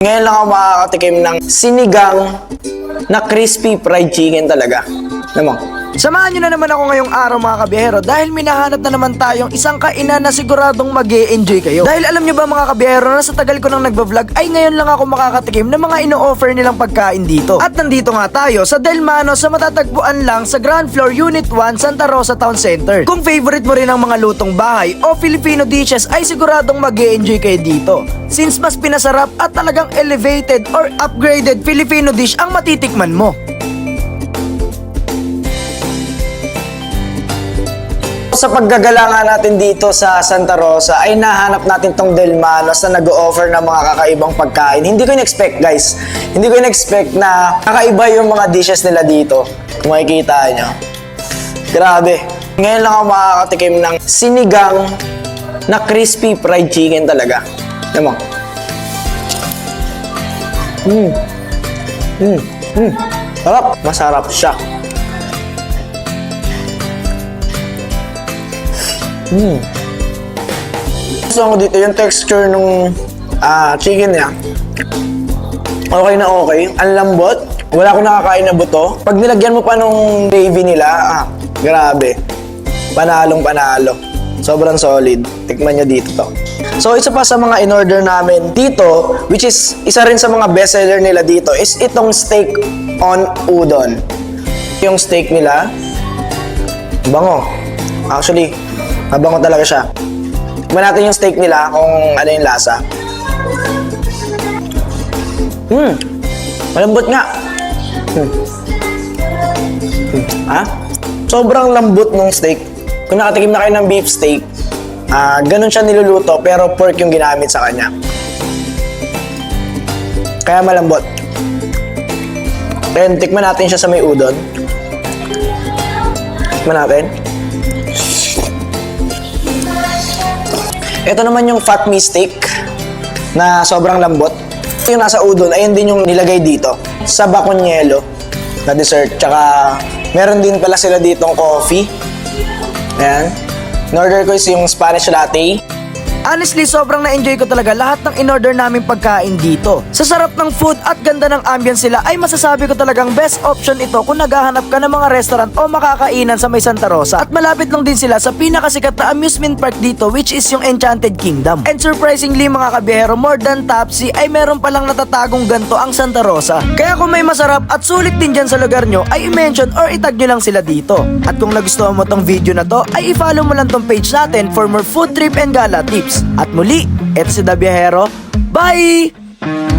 Ngayon lang ako makakatikim ng sinigang na crispy fried chicken talaga. Alam mo? Samahan nyo na naman ako ngayong araw mga kabiyahero dahil minahanap na naman tayong isang kainan na siguradong mag-e-enjoy kayo. Dahil alam nyo ba mga kabiyahero na sa tagal ko nang nagbablog ay ngayon lang ako makakatikim ng mga ino-offer nilang pagkain dito. At nandito nga tayo sa Del Mano sa matatagpuan lang sa ground floor Unit 1 Santa Rosa Town Center. Kung favorite mo rin ang mga lutong bahay o Filipino dishes ay siguradong mag-e-enjoy kayo dito. Since mas pinasarap at talagang elevated or upgraded Filipino dish ang matitikman mo. Sa paggagala nga natin dito sa Santa Rosa ay nahanap natin tong Del Manos na nag-o-offer ng mga kakaibang pagkain. Hindi ko in-expect guys. Hindi ko in-expect na kakaiba yung mga dishes nila dito. Kung makikita nyo. Grabe. Ngayon lang ako makakatikim ng sinigang na crispy fried chicken talaga. Alam mo? Sarap. Masarap siya. Gusto ko dito yung texture nung chicken niya. Okay na okay. Ang lambot. Wala akong nakakain na buto. Pag nilagyan mo pa nung gravy nila, grabe. Panalong panalo. Sobrang solid. Tikman nyo dito to. So, isa pa sa mga in-order namin dito, which is isa rin sa mga bestseller nila dito, is itong steak on udon. Yung steak nila, bango. Actually, mabango talaga siya. Tikman natin yung steak nila kung ano yung lasa. Malambot nga. Sobrang lambot ng steak. Kung nakatikim na kayo ng beef steak, ganun siya niluluto pero pork yung ginamit sa kanya. Kaya malambot. Then, tikman natin siya sa may udon. Tikman natin. Ito naman yung fat meat steak na sobrang lambot. Yung nasa udon, ayun din yung nilagay dito sa bakonyelo na dessert. Tsaka meron din pala sila ditong coffee. Ayan. In-order ko is yung Spanish latte. Honestly, sobrang na-enjoy ko talaga lahat ng in-order naming pagkain dito. Sa sarap ng food at ganda ng ambience sila ay masasabi ko talagang best option ito kung naghahanap ka ng mga restaurant o makakainan sa may Santa Rosa. At malapit lang din sila sa pinakasikat na amusement park dito which is yung Enchanted Kingdom. And surprisingly mga kabiyahero, more than Topsy ay meron palang natatagong ganto ang Santa Rosa. Kaya kung may masarap at sulit din dyan sa lugar nyo ay i-mention or itag nyo lang sila dito. At kung nagustuhan mo tong video na to ay i-follow mo lang tong page natin for more food trip and gala tips. At muli, eto si The Biyahero. Bye!